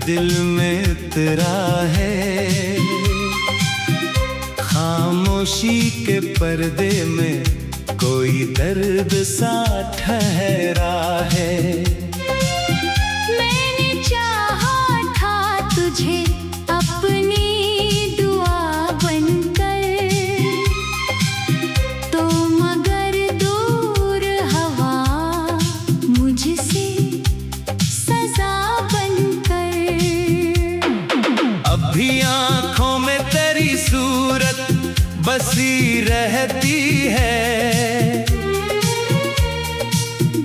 दिल में उतरा है। खामोशी के पर्दे में कोई दर्द सा ठहरा है। मैंने चाहा था तुझे अपनी दुआ बनकर, तो मगर दूर हवा मुझसे सजा बनकर। अब भी आँखों में तेरी सूरत बसी रहती है।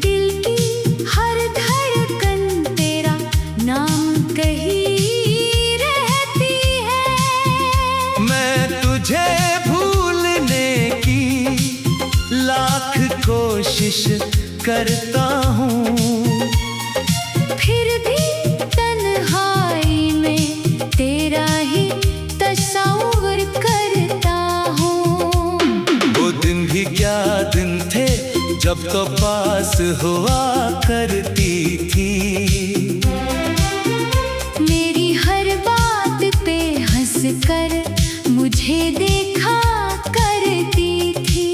दिल की हर धड़कन तेरा नाम कही रहती है। मैं तुझे भूलने की लाख कोशिश करता हूँ, फिर भी तन्हाई में तेरा ही तस्वीर करता हूँ। वो दिन भी क्या दिन थे जब तो पास हुआ करती थी। मेरी हर बात पे हंस कर मुझे देखा करती थी।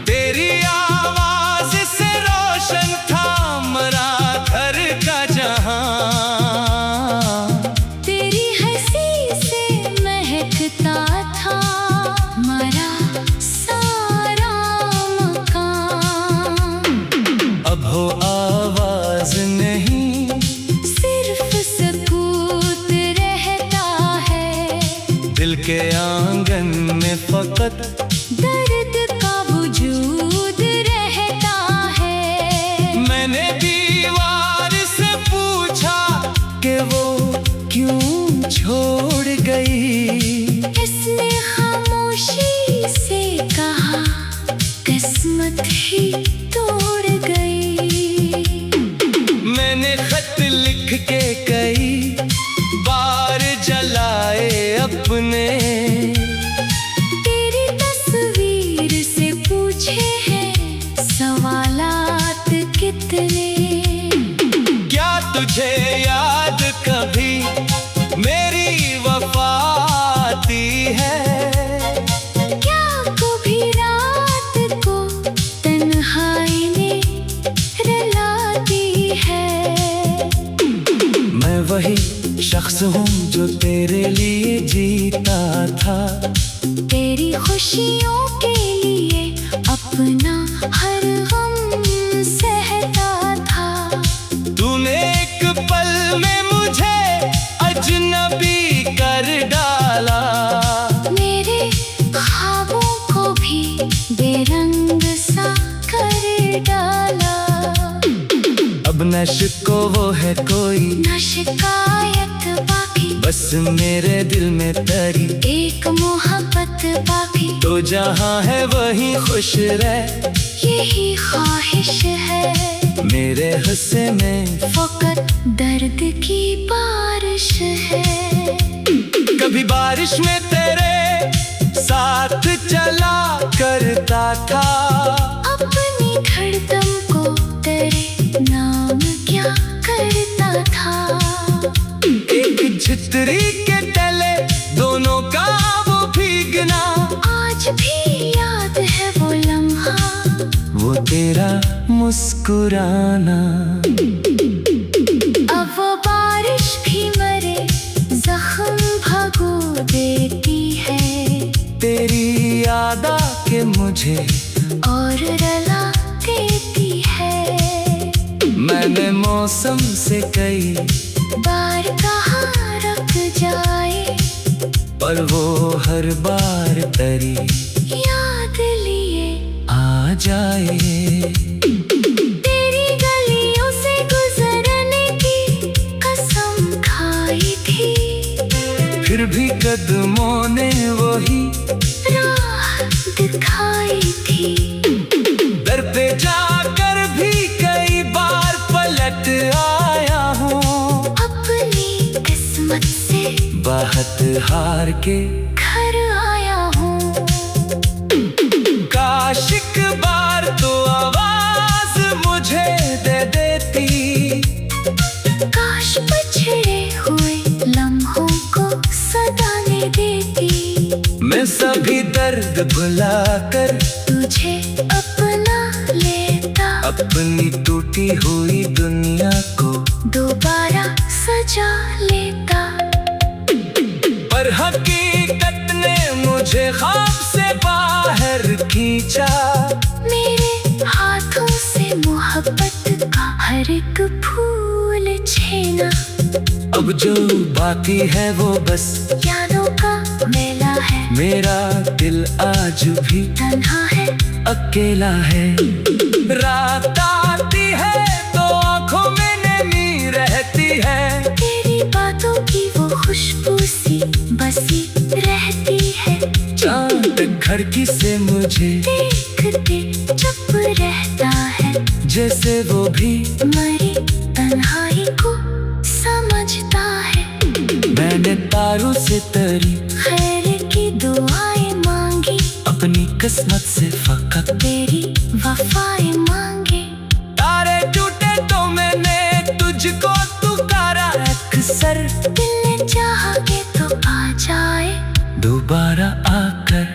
तेरी आवाज से रोशन था मरा घर का जहां। तेरी हंसी से महकता था मरा सारा मकान। अब हो आवाज नहीं, सिर्फ सकूत रहता है। दिल के आंगन में फकत दर्द का वजूद रहता है। मैंने दीवार से पूछा कि वो क्यों छोड़ गई। इसने खामोशी से कहा किस्मत ही तोड़ गई। मैंने खत लिख के कई बार जलाए अपने। तेरी तस्वीर से पूछे हैं सवालात कितने। क्या तुझे याद कभी मेरी वफा आती है। क्या कभी रात को तन्हाई ने रुलाती है। मैं वही शख्स हूँ जो तेरे लिए जीता था। तेरी खुशियों के लिए अपना हर गम सहता था। तूने एक पल में मुझे अजनबी कर डाला। मेरे ख्वाबों को भी बेरंग सा कर डाला। अब न शिको वो है कोई न शिकायत बाकी, बस मेरे दिल में तेरी एक मोहब्बत बाकी। तो जहाँ है वहीं खुश रह, यही ख्वाहिश है। मेरे हिस्से में फकत दर्द की बारिश है। कभी बारिश में तेरे साथ चला करता था। अपनी धड़कन को तेरे नाम क्या करता था। एक छितरी के तले दोनों का वो भीगना। आज भी याद है वो लम्हा, वो तेरा मुस्कुराना। अब वो बारिश भी मरे जख्म भगो देती है। तेरी याद आके मुझे और रुला देती है। मैंने मौसम से कई बार कहा रुक जाए, पर वो हर बार तेरी याद लिए आ जाए। तेरी गलियों से गुजरने की कसम खाई थी। फिर भी कदमों ने वही राह दिखाई थी। दर पे जाकर भी कई बार पलट आया हूँ। अपनी किस्मत से बाहत हार के घर आया हूँ। काश एक बार तो आवाज मुझे दे देती। काश पछड़े मैं सभी दर्द भुलाकर तुझे अपना लेता, अपनी टूटी हुई दुनिया को दोबारा सजा लेता। पर हकीकत ने मुझे ख्वाब से बाहर खींचा। मेरे हाथों से मोहब्बत का हर एक फूल छीना। अब जो बाकी है वो बस यादों का मेला है। मेरा दिल आज भी तन्हा है, अकेला है। रात आती है तो आंखों में नमी रहती है। तेरी बातों की वो खुशबू सी बसी रहती है। चांद खिड़की से मुझे देखते चुप रहता है, जैसे वो भी मरी तन्हाई को समझता है। मैंने तारों से तरी खैर की दुआएं मांगी, अपनी किस्मत से फकत तेरी वफाएं मांगे। तारे टूटे तो मैंने तुझको पुकारा अक्सर। दिल ने चाहा के तो आ जाए दोबारा आकर।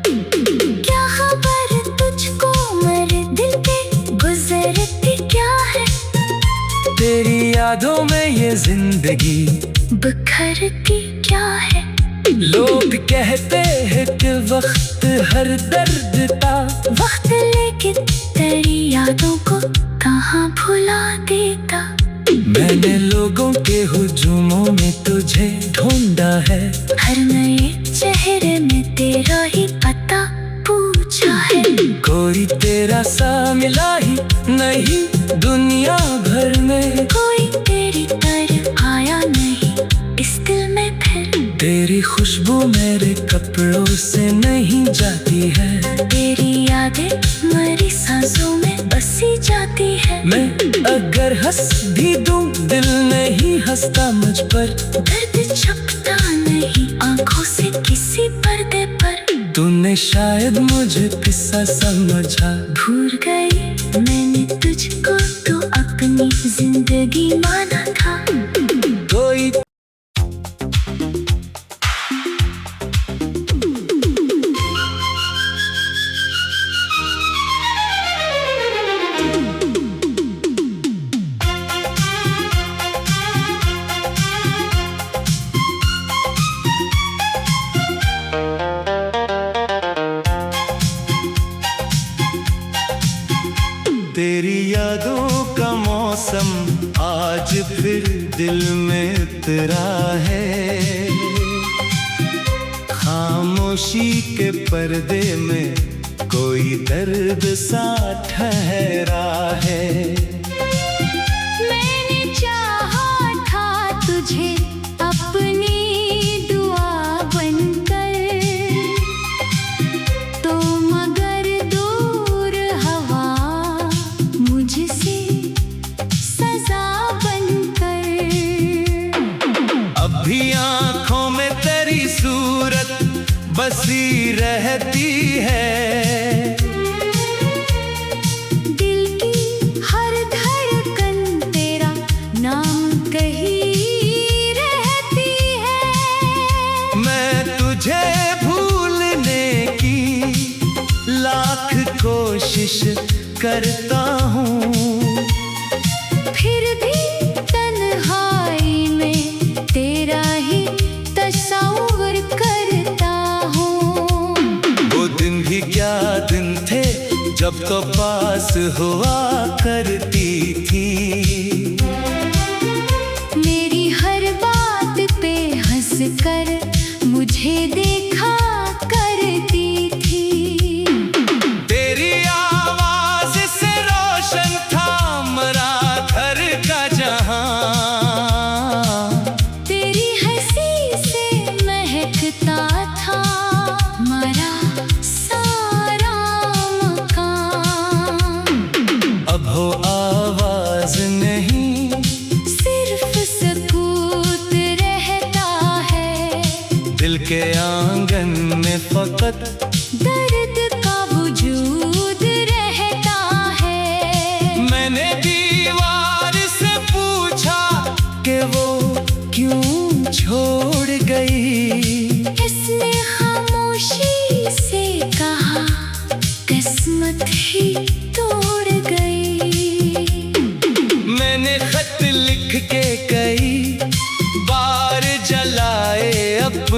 क्या खबर तुझको मेरे दिल पे गुजरती क्या है। तेरी यादों में ये जिंदगी बिखरती क्या है। लोग कहते हैं कि वक्त हर दर्द का वक्त लेके तेरी यादों को कहाँ भुला देता। मैंने लोगों के हुजूमों में तुझे ढूंढा है। हर नए चेहरे में तेरा ही पता पूछा है। कोई तेरा सा मिला ही नहीं दुनिया भर में। कोई तेरी तरह आया नहीं इस दिल में फिर। तेरी खुशबू मेरे कपड़ों से नहीं जाती है। तेरी यादें मरी सांसों में बसी जाती है। मैं अगर हंस भी दूं दिल नहीं हंसता मुझ पर। दर्द छपता नहीं आंखों से किसी पर्दे पर। तूने शायद मुझे किस्सा समझा। भूल गई मैंने तुझको तो अपनी जिंदगी माना था। कोई तेरी यादों का मौसम आज फिर दिल में उतरा है। खामोशी के पर्दे में कोई दर्द सा ठहरा है। मैंने चाहा था तुझे अपनी दुआ बनकर, तो मगर दूर हवा मुझसे सजा बनकर। अब भी आंखों में तेरी सूरत बसी रहती है। दिल की हर धड़कन तेरा नाम कही रहती है। मैं तुझे भूलने की लाख कोशिश करता हूँ। फिर भी तन्हाई में तेरा ही तस्वीर करता हूँ। वो दिन भी क्या दिन थे जब तो पास हुआ करती थी। मेरी हर बात पे हंस कर मुझे देखा करती थी। तेरी आवाज से रोशन था मरा घर का जहां। तेरी हंसी से महकता था मरा सारा मकान। अब हो आवाज नहीं सिर्फ सकूत रहता है। दिल के आंगन में फकत दर्द का वजूद रहता है। मैंने दीवार से पूछा कि वो क्यों छोड़ गई। इसने खामोश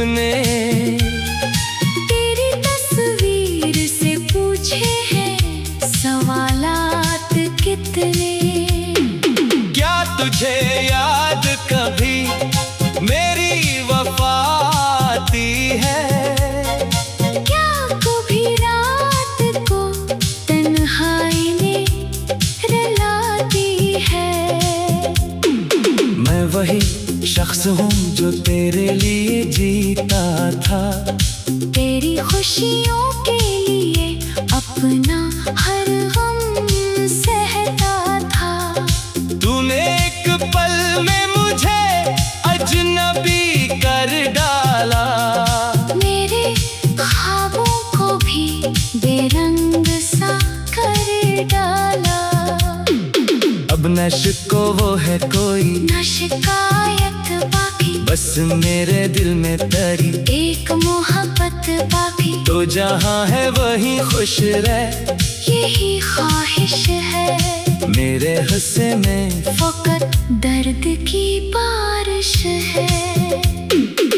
सपने। तेरी तस्वीर से पूछे हैं सवालात कितने। क्या तुझे याद कभी मेरी वफा आती है? क्या कभी रात को तन्हाई में रुलाती है? मैं वही शख्स हूँ जो तेरे लिए जीता था। तेरी खुशियों के लिए अपना हर गम सहता था। तूने एक पल में मुझे अजनबी कर डाला। मेरे ख्वाबों को भी बेरंग सा कर डाला। अब न शिको वो है कोई, न शिकायत बाकी, बस मेरे दिल में तेरी एक मोहब्बत बाकी। तो जहाँ है वहीं खुश रह, यही ख्वाहिश है। मेरे हिस्से में फकत दर्द की बारिश है।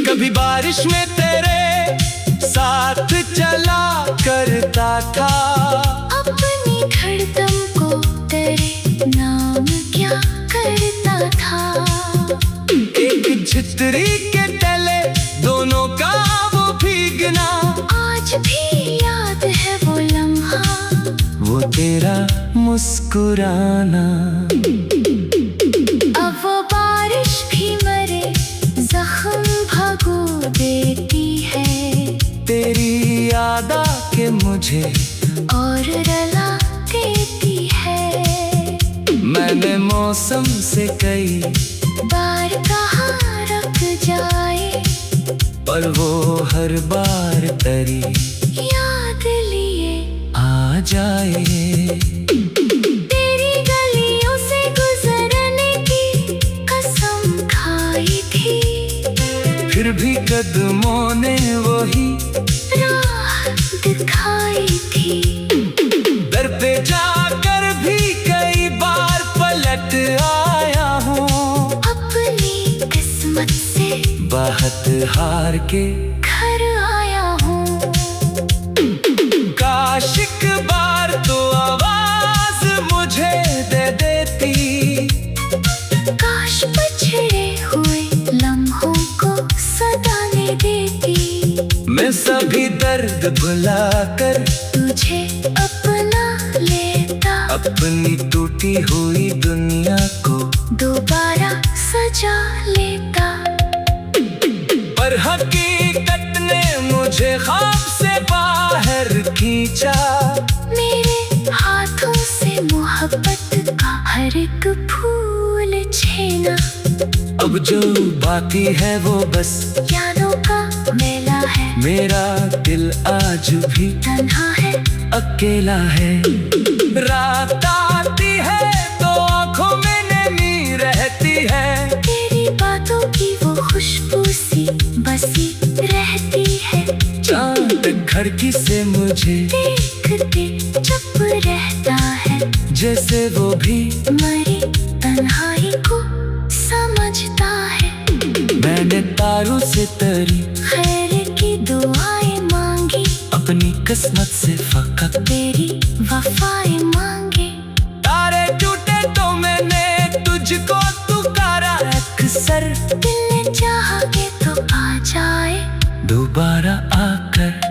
कभी बारिश में तेरे साथ चला करता था। अपनी धड़कन को तेरे नाम क्या करता था। एक छितरी के तले दोनों का वो भीगना। आज भी याद है वो लम्हा, वो तेरा मुस्कुराना। अब वो बारिश भी मरे जख्म भगो देती है। तेरी याद आके मुझे और रुला देती है। मैंने मौसम से कई बार कहा रुक जाए, पर वो हर बार तेरी याद लिए आ जाए। तेरी गलियों से गुजरने की कसम खाई थी। फिर भी कदमों ने वही राह दिखाई थी। दर पे जाकर भी कई बार पलट आया हूँ। अपनी किस्मत से बाहत हार के घर आया हूँ। काश एक बार तो आवाज मुझे दे देती। काश पिछड़े हुए लम्हों को सदाने देती। मैं सभी दर्द भुलाकर तुझे अपना लेता। अपनी टूटी हुई दुनिया को दोबारा सजा लेता। पर हकीकत ने मुझे ख्वाब से बाहर खींचा। मेरे हाथों से मोहब्बत का हर एक फूल छीना। अब जो बाकी है वो बस यादों का मेला है। मेरा दिल आज भी तन्हा है, अकेला है। रात आती है तो आंखों में नमी रहती है। तेरी बातों की वो खुशबू सी बसी रहती है। चांद खिड़की से मुझे देखते चुप रहता है। जैसे वो भी मरी तन्हाई को समझता है। मैंने तारों से तेरी खैर की दुआएं मांगी। अपनी किस्मत से फकत तेरी वफाएं मांगे। तारे टूटे तो मैंने तुझको पुकारा अक्सर। दिल ने चाहा के तो आ जाए दोबारा आकर।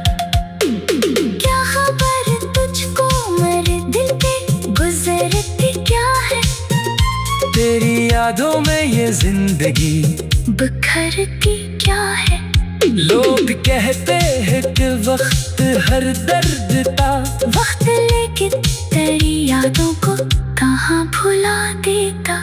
क्या खबर तुझको मेरे दिल पे गुजरती क्या है। तेरी यादों में ये जिंदगी बिखरती क्या है। लोग कहते हैं कि वक्त हर दर्द का। वक्त लेके तेरी यादों को कहाँ भुला देता।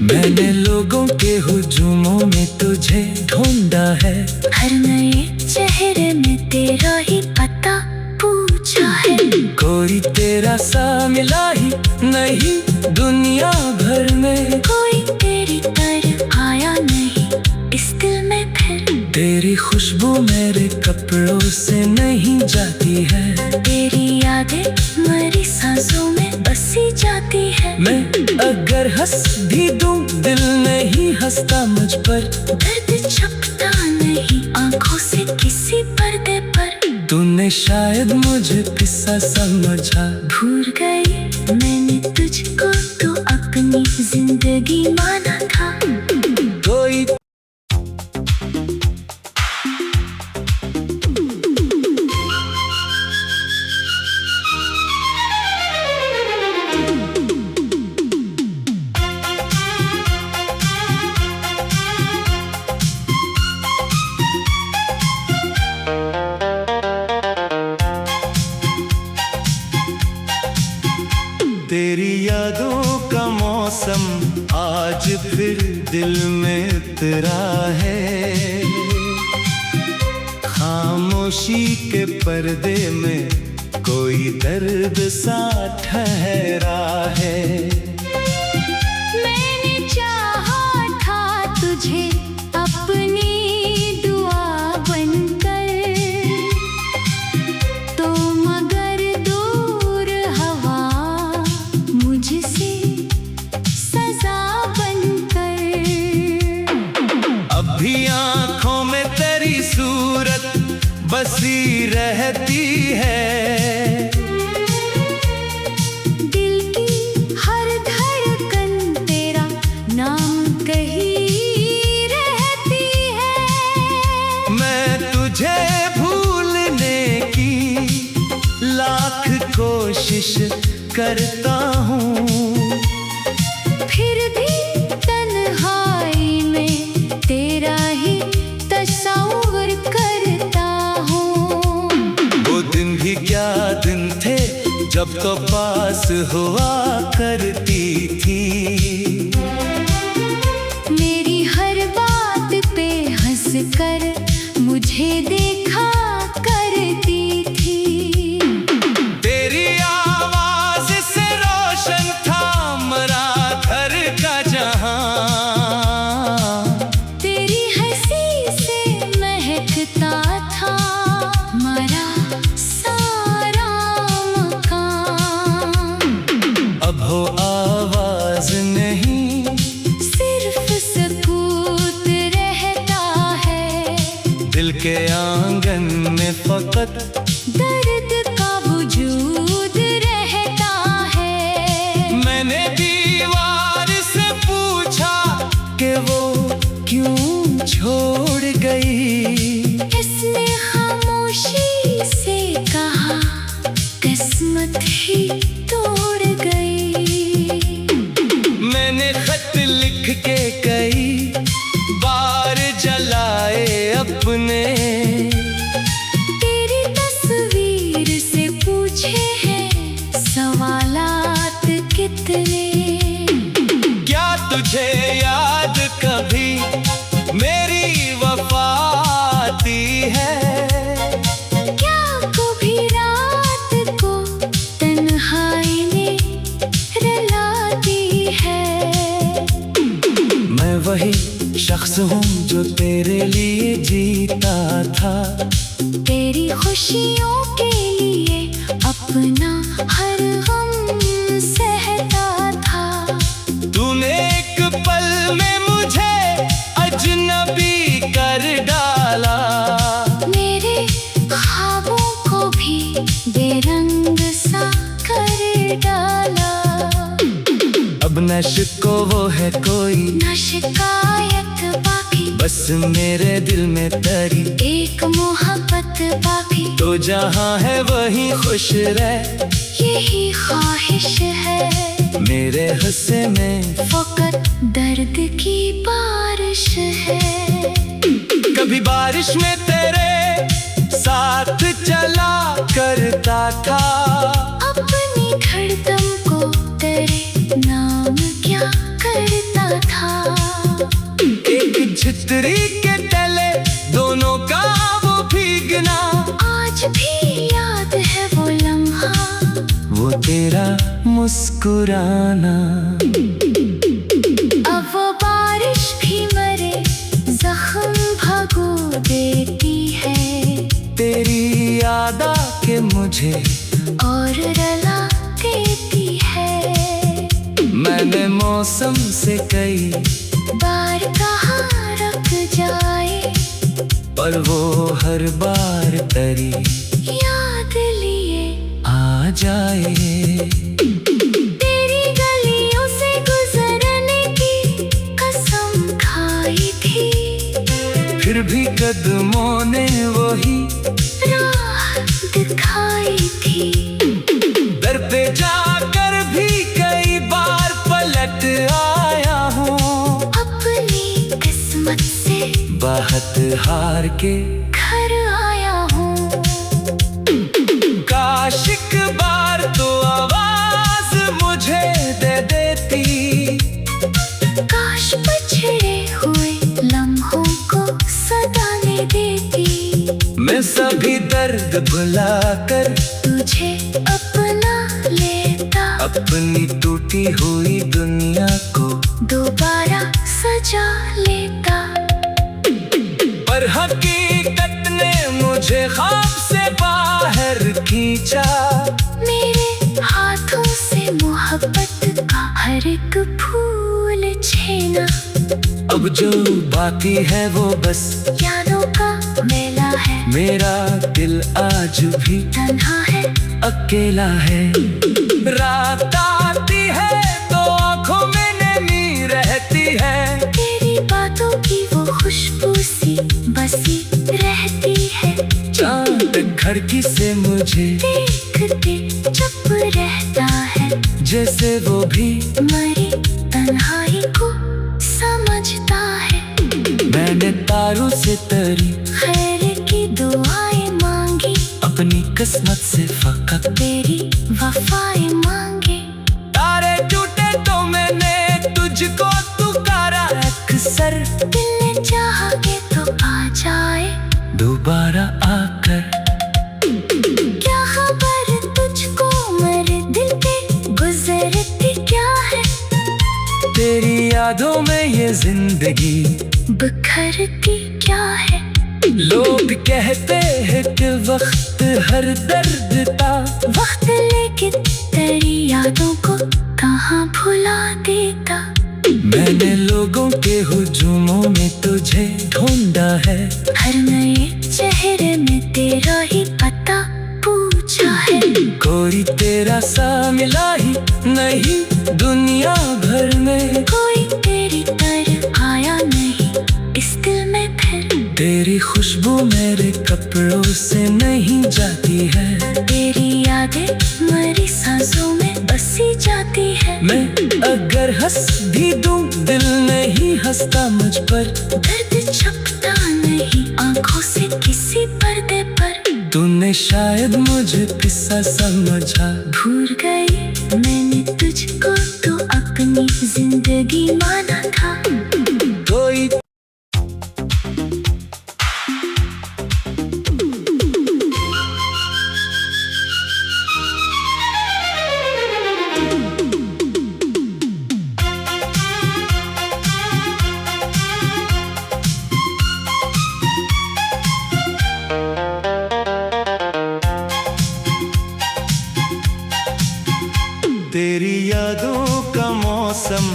मैंने लोगों के हुजूमों में तुझे ढूंढा है। हर नए चेहरे में तेरा ही पता पूछा है। कोई तेरा सा मिला ही नहीं दुनिया भर में। कोई तेरी तरह आया नहीं इस दिल में फिर। तेरी खुशबू मेरे कपड़ों से नहीं जाती है। तेरी यादें मरी सांसों में बसी जाती है। मैं अगर हंस भी दूं दिल नहीं हंसता मुझ पर। दर्द छपता नहीं आंखों से किसी पर्दे पर। तूने शायद मुझे किस्सा समझा। भूल गई मैंने तुझको तो अपनी जिंदगी माना था। कोई तेरी यादों का मौसम आज फिर दिल में उतरा है। खामोशी के पर्दे में कोई दर्द सा ठहरा है। मैंने चाहा था तुझे अपनी दुआ बनकर, तो मगर दूर हवा मुझसे सजा बनकर। अब भी आंखों में तेरी सूरत बसी रहती है। दिल की हर धड़कन तेरा नाम कही रहती है। मैं तुझे भूलने की लाख कोशिश करता हूँ, फिर भी तन्हाई में तेरा ही तस्वीर करता हूँ। वो दिन भी क्या दिन थे जब तो पास हुआ करती थी। मेरी हर बात पे हंस कर मुझे देखा करती थी। तेरी आवाज से रोशन था मरा घर का जहां। तेरी हंसी से महकता था मरा सारा मकान। अब हो आवाज नहीं, सिर्फ सकूत रहता है। दिल के आंगन में फकत दर्द का वजूद रहता है। मैंने दीवार से पूछा कि वो क्यों छोड़ गई। इसने खामोशी से कहा किस्मत ही तोड़ गई। मैंने खत लिख के कई बार जलाए अपने। तेरी तस्वीर से पूछे हैं सवालात कितने। क्या तुझे याद कभी मेरी वफा आती है। क्या कभी रात को तन्हाई में रुलाती है। मैं वही शख्स हूँ जो तेरे लिए जीता था। तेरी खुशियों के लिए अपना हर गम सहता था। तूने एक पल में मुझे अजनबी कर डाला। मेरे ख्वाबों को भी बेरंग सा कर डाला। अब न शिको वो है कोई, न शिकायत बाकी, बस मेरे दिल में तेरी एक मोहब्बत बाकी। तो जहाँ है वहीं खुश रह, यही ख्वाहिश है। मेरे हिस्से में फकत दर्द की बारिश है। कभी बारिश में तेरे साथ चला करता था। अपनी धड़कन को तेरे नाम क्या करता था। एक छितरी के तले दोनों का वो भीगना। आज भी याद है वो लम्हा, वो तेरा मुस्कुराना। अब वो बारिश भी मरे जख्म भगो देती है। तेरी याद आके मुझे और रुला देती है। मैंने मौसम से कई बार कहाँ रुक जाए, और वो हर बार तेरी याद लिए आ जाए। तेरी गलियों से गुजरने की कसम खाई थी, फिर भी कदमों ने वही राह दिखाई थी। दर पे जाकर भी कई बार पलट आया हूँ, अपनी किस्मत से बाहत हार के घर आया हूँ। काश एक बार तो आवाज मुझे दे देती, काश पिछड़े हुए लम्हों को सदाने देती। मैं सभी दर्द भुलाकर तुझे अपना लेता, अपनी टूटी हुई दुनिया को दोबारा सजा लेता। पर हकीकत ने मुझे ख्वाब से बाहर खींचा, मेरे हाथों से मोहब्बत का हर एक फूल छीना। अब जो बाकी है वो बस यादों का मेला है, मेरा दिल आज भी तन्हा है, अकेला है। रात आती है तो आंखों में नमी रहती है, तेरी बातों की वो खुशबू सी बसी रहती है। चांद खिड़की से मुझे देखते चुप रहता है, जैसे वो भी मरी तन्हाई को समझता है। मैंने तारों से तेरी खैर की दुआएं मांगी, अपनी किस्मत से फकत तेरी वफाएं मांगी। तारे टूटे तो मैंने तुझको पुकारा अक्सर, दिल ने चाहा के तो आ जाए दोबारा आकर। क्या खबर तुझको मेरे दिल पे गुजरती क्या है, तेरी यादों में ये जिंदगी बिखरती क्या है। लोग कहते हैं कि वक्त हर दर्द का, वक्त लेके तेरी यादों को कहाँ भुला देता। मैंने लोगों के हुजूमों में तुझे ढूंढा है, हर नए चेहरे में तेरा ही पता पूछा है। कोई तेरा सा मिला ही नहीं दुनिया भर में, कोई तेरी तरह आया नहीं इस दिल में फिर। तेरी खुशबू मेरे कपड़ों से नहीं जाती है, तेरी यादें मरी सांसों में बसी जाती है। मैं अगर हंस भी दूं दिल नहीं हंसता मुझ पर, दर्द छपता नहीं आंखों से किसी पर्दे पर। तूने शायद मुझे किस्सा समझा, भूल गई मैंने तुझको तो अपनी जिंदगी माना था। कोई तेरी यादों का मौसम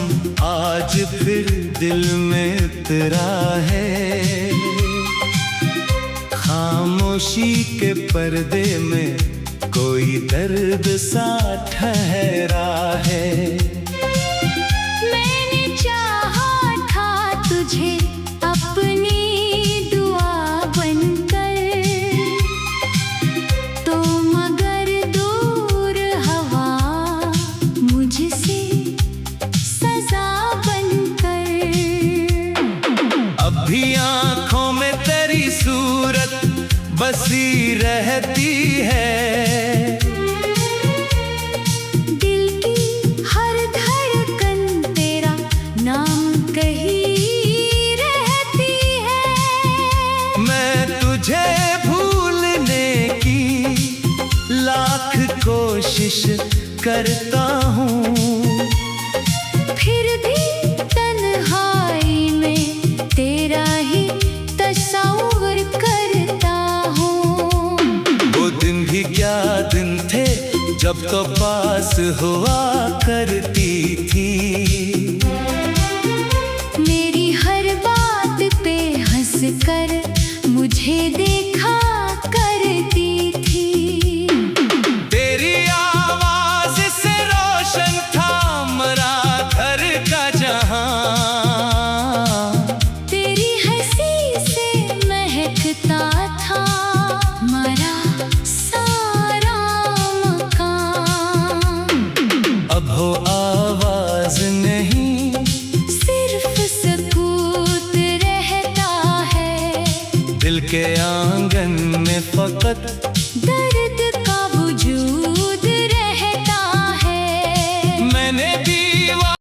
आज फिर दिल में उतरा है, खामोशी के पर्दे में कोई दर्द सा ठहरा है। मैंने चाहा था तुझे अपनी दुआ बनकर, तो मगर दूर हवा मुझसे सजा बनकर। अब भी आंखों में तेरी सूरत बसी रहती है, दिल की हर धड़कन तेरा नाम कही रहती है। मैं तुझे भूलने की लाख कोशिश करता हूँ, फिर भी तन्हाई में तेरा ही तस्वीर करता हूँ। वो दिन भी क्या दिन थे जब तो पास हुआ करती थी, मेरी हर बात पे हंस कर मुझे देखा करती थी। तेरी आवाज से रोशन था मरा घर का जहां, तेरी हंसी से महकता था मरा सारा मकान। अब हो आवाज नहीं, सिर्फ सकूत रहता है। दिल के आंगन में फकत